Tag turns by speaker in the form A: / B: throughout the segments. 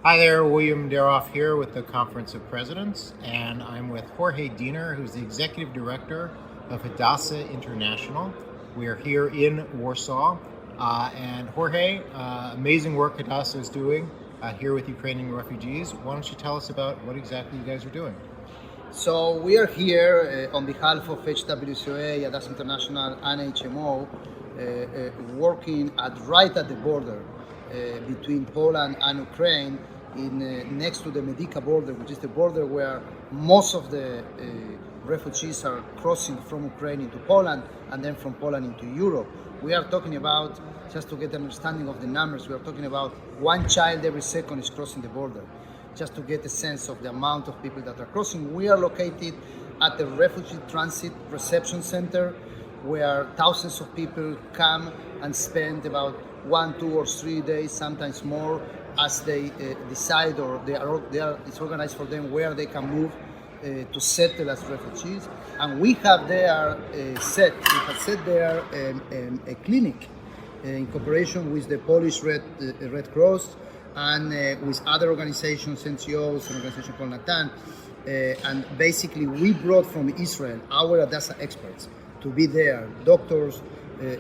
A: Hi there, William Daroff here with the Conference of Presidents, and I'm with Jorge Diener, who's the Executive Director of Hadassah International. We are here in Warsaw, and Jorge, amazing work Hadassah is doing here with Ukrainian refugees. Why don't you tell us about what exactly you guys are doing?
B: So we are here on behalf of HWCA, Hadassah International, and HMO, working right at the border between Poland and Ukraine, next to the Medica border, which is the border where most of the refugees are crossing from Ukraine into Poland and then from Poland into Europe. We are talking about, just to get an understanding of the numbers, we are talking about one child every second is crossing the border. Just to get a sense of the amount of people that are crossing. We are located at the Refugee Transit Reception Center, where thousands of people come and spend about 1, 2, or 3 days, sometimes more, as they decide, or it's organized for them where they can move to settle as refugees. And we have there set there a clinic in cooperation with the Polish Red Cross and with other organizations, NGOs, an organization called Natan. And basically we brought from Israel our Hadassah experts to be there, doctors,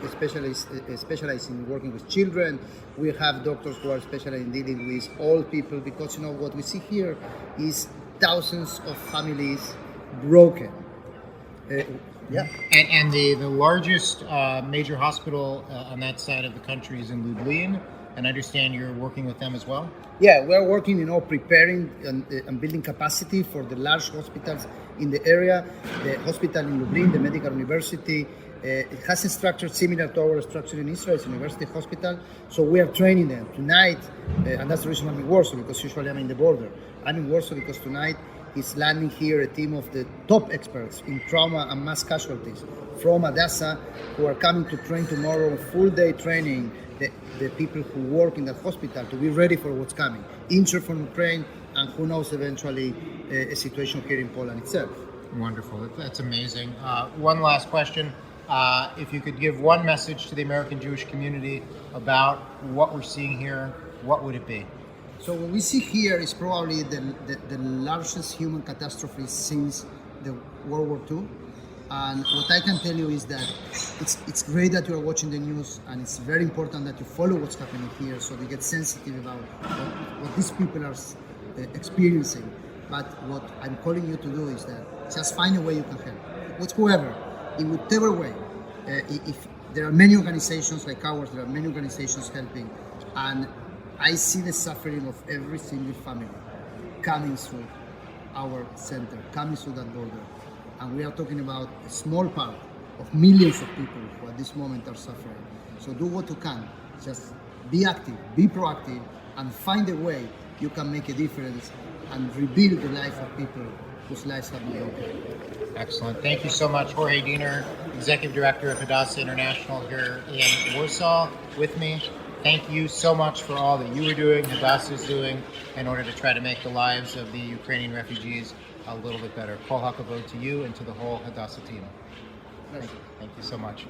B: specialized in working with children. We have doctors who are specialized in dealing with old people, because what we see here is thousands of families broken.
A: And the largest major hospital on that side of the country is in Lublin, and I understand you're working with them as well?
B: Yeah, we're working, preparing and building capacity for the large hospitals in the area. The hospital in Lublin, the medical university, it has a structure similar to our structure in Israel. It's a university hospital. So we are training them tonight, and that's the reason I'm in Warsaw, because usually I'm in the border. I'm in Warsaw because tonight is landing here a team of the top experts in trauma and mass casualties from Hadassah, who are coming to train tomorrow, full day training the people who work in that hospital to be ready for what's coming. Injured from Ukraine, and who knows, eventually a situation here in Poland itself.
A: Wonderful, that's amazing. One last question. If you could give one message to the American Jewish community about what we're seeing here, what would it be?
B: So what we see here is probably the largest human catastrophe since the World War II. And what I can tell you is that it's great that you are watching the news, and it's very important that you follow what's happening here, so you get sensitive about what these people are experiencing. But what I'm calling you to do is that just find a way you can help. With whoever, in whatever way. If there are many organizations like ours, there are many organizations helping, and I see the suffering of every single family coming through our center, coming through that border. And we are talking about a small part of millions of people who at this moment are suffering. So do what you can. Just be active, be proactive, and find a way you can make a difference and rebuild the life of people whose lives have been broken.
A: Excellent. Thank you so much, Jorge Diener, Executive Director of Hadassah International here in Warsaw with me. Thank you so much for all that you are doing, Hadassah is doing, in order to try to make the lives of the Ukrainian refugees a little bit better. Kol hakavod to you and to the whole Hadassah team. Thank you so much.